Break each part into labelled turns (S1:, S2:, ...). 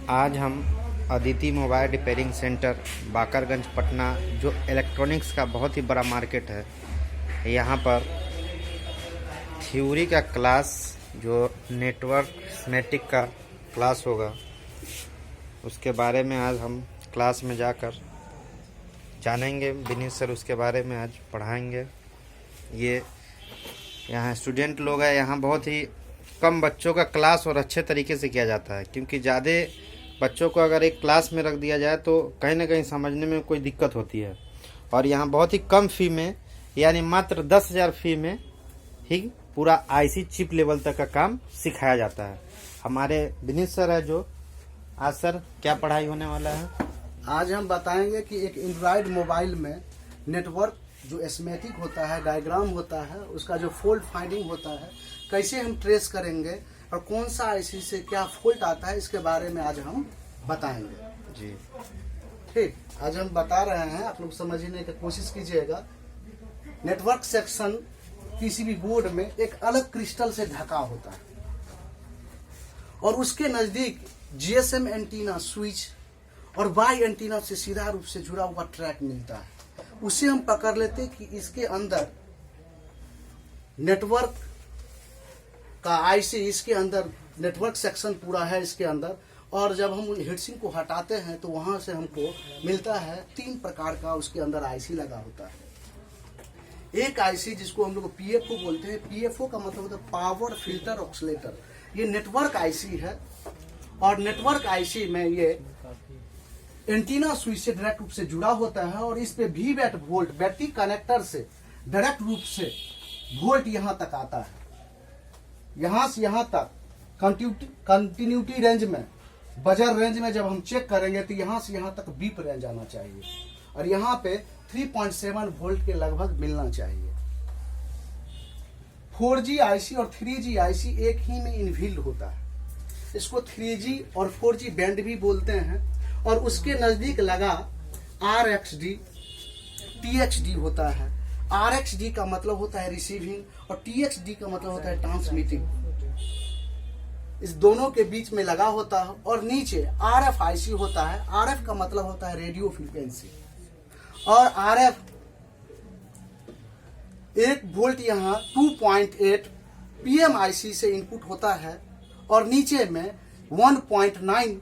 S1: आज हम Aditi mobile repairing centre Bakarganj Patna, जो इलेक्ट्रॉनिक्स का बहुत ही बड़ा मार्केट है, यहाँ पर थ्योरी का क्लास, जो नेटवर्क स्मेटिक का क्लास होगा, उसके बारे में आज हम क्लास में जाकर जानेंगे। विनीत सर उसके बारे में आज पढ़ाएंगे। ये यहाँ स्टूडेंट लोग हैं। यहाँ बहुत ही कम बच्चों का क्लास और अच्छे तरीके से किया जाता है, क्योंकि ज़्यादा बच्चों को अगर एक क्लास में रख दिया जाए तो कहीं ना कहीं समझने में कोई दिक्कत होती है। और यहाँ बहुत ही कम फ़ी में, यानी मात्र 10,000 फ़ी में ही पूरा आईसी चिप लेवल तक का काम सिखाया जाता है। हमारे विनीत सर है जो आज सर क्या पढ़ाई होने वाला है।
S2: आज हम बताएंगे कि एक एंड्रॉयड मोबाइल में नेटवर्क जो एस्मेटिक होता है, डायग्राम होता है, उसका जो फॉल्ट फाइंडिंग होता है, कैसे हम ट्रेस करेंगे और कौन सा आईसी से क्या फॉल्ट आता है, इसके बारे में आज हम बताएंगे।
S1: जी
S2: ठीक, आज हम बता रहे हैं, आप लोग समझने की कोशिश कीजिएगा। नेटवर्क सेक्शन किसी भी बोर्ड में एक अलग क्रिस्टल से ढका होता है और उसके नजदीक जीएसएम एंटीना स्विच और वाई एंटीना से सीधा रूप से जुड़ा हुआ ट्रैक मिलता है। उसे हम पकड़ लेते कि इसके अंदर नेटवर्क का आईसी, इसके अंदर नेटवर्क सेक्शन पूरा है इसके अंदर। और जब हम हीटसिंक को हटाते हैं तो वहां से हमको मिलता है 3 प्रकार का उसके अंदर आईसी लगा होता है। एक आईसी जिसको हम लोग पीएफओ बोलते हैं। पीएफओ का मतलब होता है पावर फिल्टर ऑक्सीलेटर। ये नेटवर्क आईसी है और नेटवर्क आईसी में ये एंटीना स्विच से डायरेक्ट रूप से जुड़ा होता है और इस पे we bat volt battery connector से डायरेक्ट रूप से वोल्ट यहां तक आता है। यहां से यहां तक कंटिन्यूटी रेंज में, बजर रेंज में जब हम चेक करेंगे तो यहां से यहां तक बीप रेंज आना चाहिए और यहां पे 3.7 वोल्ट के लगभग मिलना चाहिए। 4G आईसी और 3G आईसी एक ही में इनबिल्ड होता है। इसको 3G और 4G बैंड भी बोलते हैं। और उसके नजदीक लगा RxD, TxD होता है। RxD का मतलब होता है रिसीविंग और TxD का मतलब होता है ट्रांसमिटिंग। इस दोनों के बीच में लगा होता है। और नीचे RFIC होता है। RF का मतलब होता है रेडियो फ्रीक्वेंसी और RF 1 वोल्ट यहाँ 2.8 PMIC से इनपुट होता है और नीचे में 1.9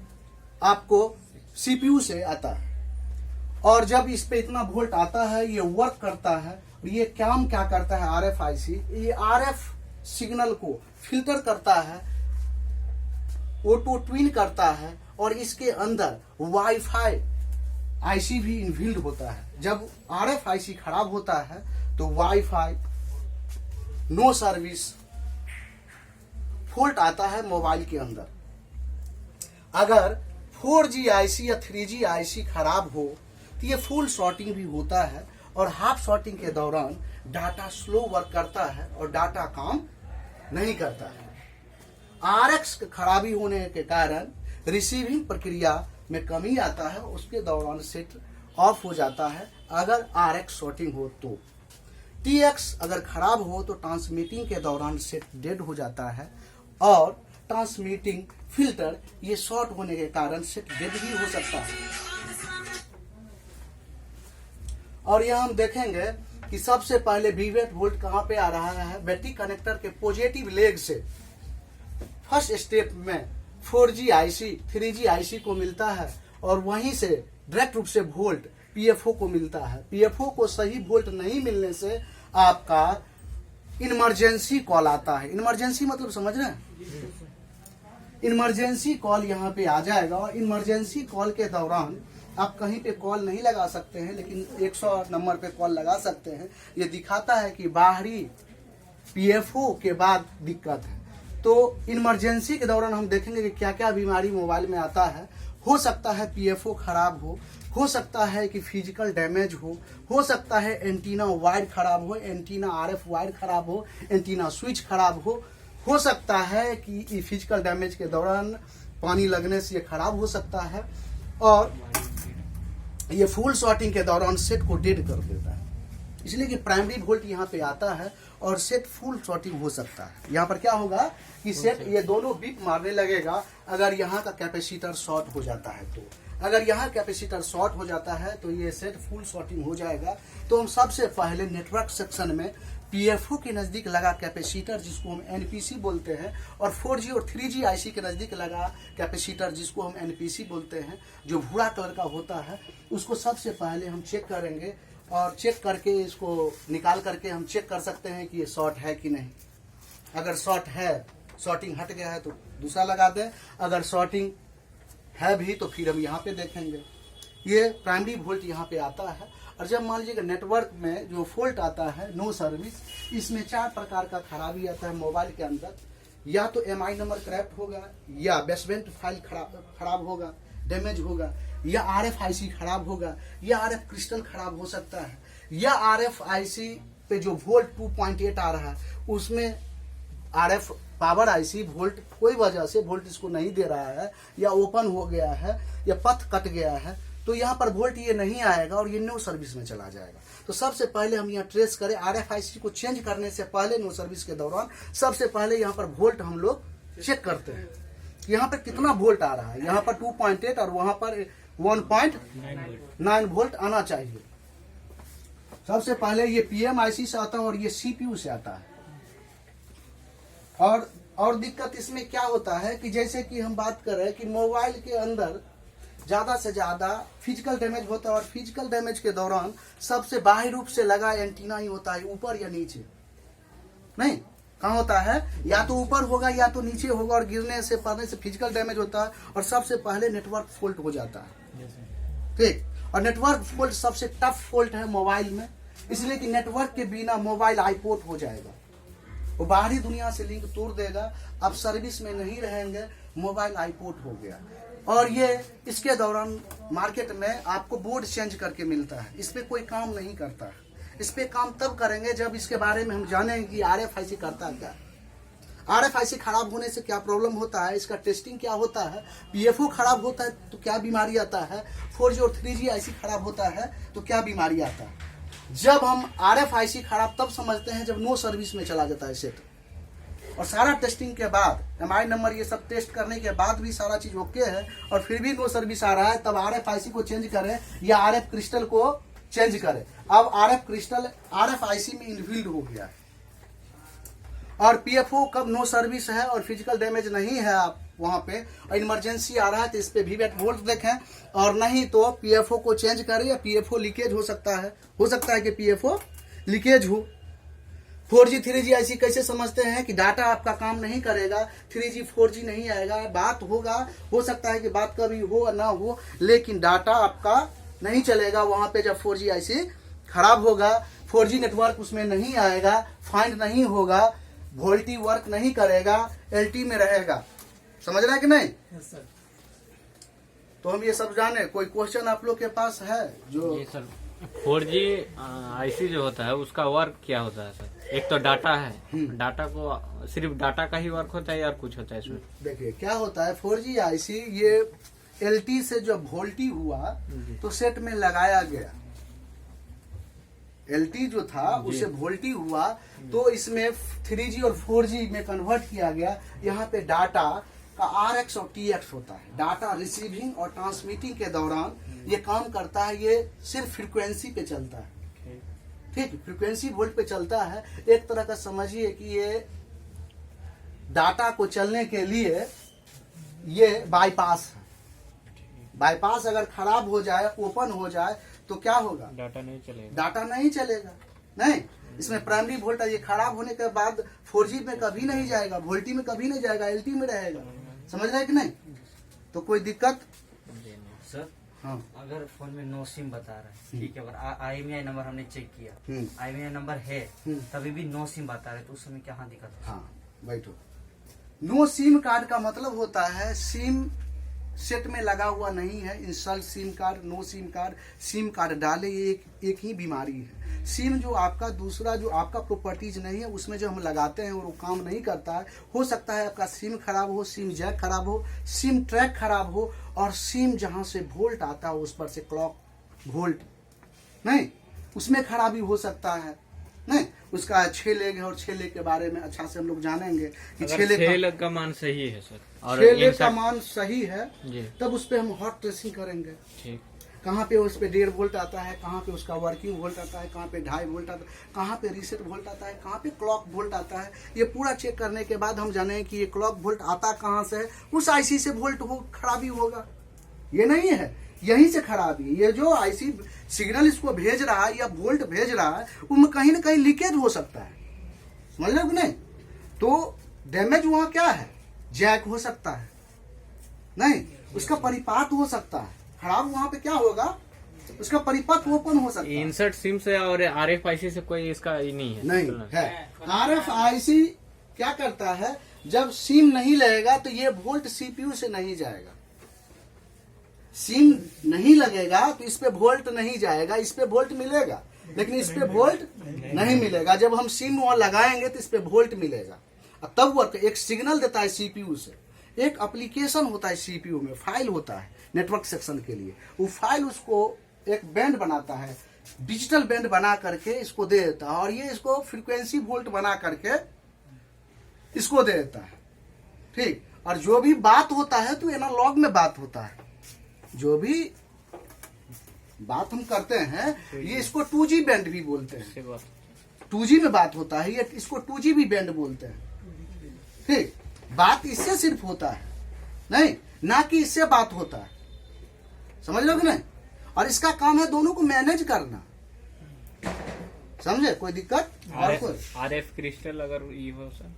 S2: आपको सीपीयू से आता है। और जब इस पे इतना वोल्ट आता है, ये वर्क करता है। ये काम क्या करता है RFIC, ये RF सिग्नल को फिल्टर करता है, ऑटो ट्विन करता है और इसके अंदर वाईफाई आईसी भी इनबिल्ड होता है। जब RFIC खराब होता है तो वाईफाई नो सर्विस फॉल्ट आता है मोबाइल के अंदर। अगर 4G आईसी या 3G आईसी खराब हो तो ये फुल शॉर्टिंग भी होता है और हाफ शॉर्टिंग के दौरान डाटा स्लो वर्क करता है और डाटा काम नहीं करता है। RX खराबी होने के कारण रिसीविंग प्रक्रिया में कमी आता है, उसके दौरान सेट ऑफ हो जाता है अगर RX शॉर्टिंग हो तो। TX अगर खराब हो तो ट्रांसमिटिंग के दौरान सेट डेड हो जाता है और ट्रांसमिटिंग फिल्टर ये शॉर्ट होने के कारण सेट डेड भी हो सकता है। और यह हम देखेंगे कि सबसे पहले वीवेट वोल्ट कहां पे आ रहा है। बैटरी कनेक्टर के पॉजिटिव लेग से फर्स्ट स्टेप में 4G आईसी 3G आईसी को मिलता है और वहीं से डायरेक्ट रूप से वोल्ट पीएफओ को मिलता है। पीएफओ को सही वोल्ट नहीं मिलने से आपका इमरजेंसी कॉल आता है। इमरजेंसी मतलब समझ रहे हैं, इमरजेंसी कॉल यहाँ पे आ जाएगा और इमरजेंसी कॉल के दौरान आप कहीं पे कॉल नहीं लगा सकते हैं, लेकिन 108 नंबर पे कॉल लगा सकते हैं। ये दिखाता है कि बाहरी पीएफओ के बाद दिक्कत है। तो इमरजेंसी के दौरान हम देखेंगे कि क्या क्या बीमारी मोबाइल में आता है। हो सकता है पीएफओ खराब हो सकता है कि फिजिकल डैमेज हो सकता है एंटीना वायर खराब हो, एंटीना RF वायर खराब हो, एंटीना स्विच खराब हो सकता है कि फिजिकल डैमेज के दौरान पानी लगने से ये खराब हो सकता है और ये फुल शॉर्टिंग के दौरान सेट को डेड कर देता है। इसलिए कि प्राइमरी वोल्ट यहाँ पे आता है और सेट फुल शॉर्टिंग हो सकता है। यहाँ पर क्या होगा कि सेट ये दोनों बीप मारने लगेगा अगर यहाँ का कैपेसिटर शॉर्ट हो जाता है तो। अगर यहाँ कैपेसिटर शॉर्ट हो जाता है तो ये सेट फुल शॉर्टिंग हो जाएगा। तो हम सबसे पहले नेटवर्क सेक्शन में पीएफओ के नज़दीक लगा कैपेसिटर जिसको हम एनपीसी बोलते हैं, और 4G और 3G आईसी के नज़दीक लगा कैपेसिटर जिसको हम एनपीसी बोलते हैं, जो भूरा कलर का होता है, उसको सबसे पहले हम चेक करेंगे। और चेक करके इसको निकाल करके हम चेक कर सकते हैं कि ये शॉर्ट है कि नहीं। अगर शॉर्ट है, शॉर्टिंग हट गया है तो दूसरा लगा दें, अगर शॉर्टिंग है भी तो फिर हम यहाँ पे देखेंगे। ये प्राइमरी वोल्ट यहाँ पे आता है। और जब मान लीजिएगा नेटवर्क में जो फॉल्ट आता है नो सर्विस, इसमें 4 प्रकार का खराबी आता है मोबाइल के अंदर। या तो एमआई नंबर क्रैप्ट होगा, या बेसमेंट फाइल खराब होगा, डैमेज होगा, या आरएफआईसी खराब होगा, या आरएफ क्रिस्टल खराब हो सकता है, या आरएफआईसी पे जो वोल्ट 2.8 आ रहा है उसमें आरएफ पावर आईसी वोल्ट कोई वजह से वोल्ट इसको नहीं दे रहा है, या ओपन हो गया है, या पथ कट गया है, तो यहाँ पर वोल्ट ये नहीं आएगा और ये नो सर्विस में चला जाएगा। तो सबसे पहले हम यहाँ ट्रेस करें, आरएफआईसी को चेंज करने से पहले नो सर्विस के दौरान सबसे पहले यहाँ पर वोल्ट हम लोग चेक करते हैं। यहाँ पर कितना वोल्ट आ रहा है, यहाँ पर 2.8 और वहां पर 1.9 वोल्ट आना चाहिए। सबसे पहले ये पीएमआईसी से आता है और ये सीपीयू से आता है। और दिक्कत इसमें क्या होता है कि जैसे कि हम बात करें कि मोबाइल के अंदर ज्यादा से ज्यादा फिजिकल डैमेज होता है, और फिजिकल डैमेज के दौरान सबसे बाहरी रूप से लगा एंटीना ही होता है, ऊपर या नीचे नहीं। कहाँ होता है, या तो ऊपर होगा या तो नीचे होगा, और गिरने से पड़ने से फिजिकल डैमेज होता है और सबसे पहले नेटवर्क फॉल्ट हो जाता है। ठीक, और नेटवर्क फॉल्ट सबसे टफ फॉल्ट है मोबाइल में, इसलिए कि नेटवर्क के बिना मोबाइल आईपोर्ट हो जाएगा, वो बाहरी दुनिया से लिंक तोड़ देगा, अब सर्विस में नहीं रहेंगे, मोबाइल आईपोर्ट हो गया। और ये इसके दौरान मार्केट में आपको बोर्ड चेंज करके मिलता है, इस पे कोई काम नहीं करता है। इस पे काम तब करेंगे जब इसके बारे में हम जानेंगे कि आरएफआईसी करता क्या है, आरएफआईसी खराब होने से क्या प्रॉब्लम होता है, इसका टेस्टिंग क्या होता है, पीएफओ खराब होता है तो क्या बीमारी आता है, 4G और 3G आईसी खराब होता है तो क्या बीमारी आता है। जब हम आरएफआईसी खराब तब समझते हैं जब नो सर्विस में चला जाता है सेट, और सारा टेस्टिंग के बाद एमआई नंबर ये सब टेस्ट करने के बाद भी सारा चीज ओके है और फिर भी नो सर्विस आ रहा है, तब आरएफआईसी को चेंज करें या आरएफ क्रिस्टल को चेंज करें। अब आरएफ क्रिस्टल आरएफआईसी में इनबिल्ड हो गया है, और पीएफओ कब नो सर्विस है और फिजिकल डैमेज नहीं है आप वहां पे और इमरजेंसी आ रहा है तो इस पे वीवैट वोल्ट देखें, और नहीं तो पीएफओ को चेंज करें, या पीएफओ लीकेज हो सकता है कि पीएफओ लीकेज हो। 4G 3G आईसी कैसे समझते हैं कि डाटा आपका काम नहीं करेगा, 3G 4G नहीं आएगा, बात होगा, हो सकता है कि बात कभी हो ना हो, लेकिन डाटा आपका नहीं चलेगा वहां पे जब 4G आईसी खराब होगा, 4G नेटवर्क उसमें नहीं आएगा, फाइंड नहीं होगा, वोल्टी वर्क नहीं करेगा, एलटी में रहेगा। समझ रहा है कि नहीं?
S3: Yes sir.
S2: तो हम ये सब जाने, कोई क्वेश्चन आप लोग के पास है जो?
S3: जी सर, 4G आईसी जो होता है उसका वर्क क्या होता है सर? एक तो डाटा है, डाटा को सिर्फ डाटा का ही वर्क होता है या कुछ होता है इसमें?
S2: देखिए क्या होता है, 4G आईसी ये एलटी से जब वोल्टी हुआ तो सेट में लगाया गया, एलटी जो था उसे वोल्टी हुआ तो इसमें 3G और 4G में कन्वर्ट किया गया। यहाँ पे डाटा का RX और TX होता है, डाटा रिसीविंग और ट्रांसमिटिंग के दौरान ये काम करता है, ये सिर्फ फ्रीक्वेंसी पे चलता है। ठीक, फ्रीक्वेंसी वोल्ट पे चलता है। एक तरह का समझिए कि ये डाटा को चलने के लिए ये बाईपास है। बाईपास अगर खराब हो जाए, ओपन हो जाए तो क्या होगा?
S3: डाटा नहीं चलेगा,
S2: डाटा नहीं चलेगा। नहीं, इसमें प्राइमरी वोल्ट ये खराब होने के बाद 4G में कभी नहीं जाएगा, वोल्टी में कभी नहीं जाएगा, एलटी में रहेगा। समझ रहे कि नहीं? तो कोई दिक्कत?
S4: सर
S2: हाँ,
S4: अगर फोन में नो सिम बता रहा है, ठीक है, अगर IMEI नंबर हमने चेक किया, IMEI नंबर है, तभी भी नो सिम बता रहे, तो उस समय क्या दिक्कत है?
S2: हाँ बैठो। नो सिम कार्ड का मतलब होता है सिम सेट में लगा हुआ नहीं है, install SIM card, no SIM card, SIM card डाले, ये एक ही बीमारी है। सिम जो आपका दूसरा जो आपका प्रॉपर्टीज नहीं है उसमें जो हम लगाते हैं वो काम नहीं करता है। हो सकता है आपका सिम खराब हो, सिम जैक खराब हो, सिम ट्रैक खराब हो, और सिम जहां से वोल्ट आता है उस पर से क्लॉक वोल्ट नहीं, उसमें खराबी हो सकता है। नहीं, उसका 6 लेग है और 6 लेग के बारे में अच्छा से हम लोग जानेंगे कि
S3: अगर
S2: 6 लेग
S3: 6 लेग का मान सही है सर और
S2: 6 लेग का
S3: insert-
S2: मान सही है
S3: जी
S2: तब उस पर हम हॉट ट्रेसिंग करेंगे।
S3: ठीक
S2: कहाँ पे उस पे 1.5 वोल्ट आता है, कहाँ पे उसका वर्किंग वोल्ट आता है, कहाँ पे 2.5 वोल्ट आता है, कहाँ पे रीसेट वोल्ट आता है, कहाँ पे क्लॉक वोल्ट आता है। ये पूरा चेक करने के बाद हम जाने कि ये क्लॉक वोल्ट आता कहाँ से है, उस आईसी से वोल्ट खराबी होगा। ये नहीं है यहीं से खराबी, ये जो आईसी सिग्नल इसको भेज रहा है या वोल्ट भेज रहा है उनमें कहीं ना कहीं लीकेज हो सकता है, समझ रहे हो कि नहीं। तो डैमेज वहाँ क्या है, जैक हो सकता है, नहीं उसका परिपात हो सकता है, खराब वहाँ पे क्या होगा, उसका परिपथ ओपन हो सकता है।
S3: इंसर्ट सिम से और RFIC से कोई इसका ही नहीं है
S2: नहीं है। RFIC क्या करता है, जब सिम नहीं लगेगा तो ये वोल्ट सीपीयू से नहीं जाएगा। सिम नहीं लगेगा तो इस पे वोल्ट नहीं जाएगा, इस पे वोल्ट मिलेगा लेकिन इस पे वोल्ट नहीं मिलेगा। जब हम सिम वहां लगाएंगे तो इस पे वोल्ट मिलेगा और तब वर्क एक सिग्नल देता है सीपीयू से। एक एप्लीकेशन होता है सीपीयू में, फाइल होता है नेटवर्क सेक्शन के लिए, वो फाइल उसको एक बैंड बनाता है, डिजिटल बैंड बना करके इसको दे देता है और ये इसको फ्रीक्वेंसी वोल्ट बना करके इसको दे देता है, ठीक। और जो भी बात होता है तो एनालॉग में बात होता है, जो भी बात हम करते हैं ये इसको 2G बैंड भी बोलते हैं, 2G में बात होता है, ये इसको 2G भी बैंड बोलते हैं, ठीक। बात इससे सिर्फ होता है, नहीं ना कि इससे बात होता है, समझ लो कि नहीं। और इसका काम है दोनों को मैनेज करना, समझे। कोई दिक्कत और कोई
S3: RF क्रिस्टल अगर ये हो सर,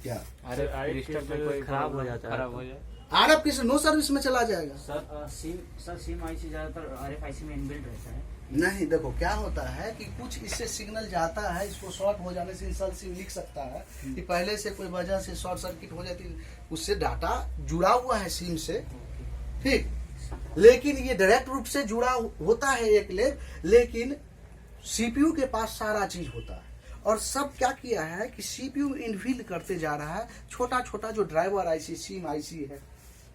S2: क्या
S3: RF क्रिस्टल में कोई
S4: खराब हो जाता है
S3: खराब हो जाए
S2: RF किसी नो सर्विस में चला जाएगा।
S4: सर सिम आईसी ज्यादातर RFIC में इनबिल्ट रहता है।
S2: नहीं देखो क्या होता है कि कुछ इससे सिग्नल जाता है, इसको शॉर्ट हो जाने से इंसान सिम लिख सकता है कि पहले से कोई वजह से शॉर्ट सर्किट हो जाती है, उससे डाटा जुड़ा हुआ है सिम से, ठीक। लेकिन ये डायरेक्ट रूप से जुड़ा होता है एक लेग, लेकिन सीपीयू के पास सारा चीज होता है और सब क्या किया है कि सीपीयू इनफिल करते जा रहा है। छोटा छोटा जो ड्राइवर आईसी सिम आईसी है,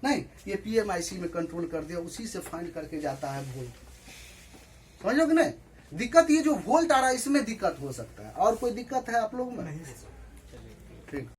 S2: नहीं ये PMIC में कंट्रोल कर दिया, उसी से फाइंड करके जाता है वोल्ट, समझ लो कि नहीं। दिक्कत ये जो वोल्ट आ रहा है इसमें दिक्कत हो सकता है, और कोई दिक्कत है आप लोग में, ठीक।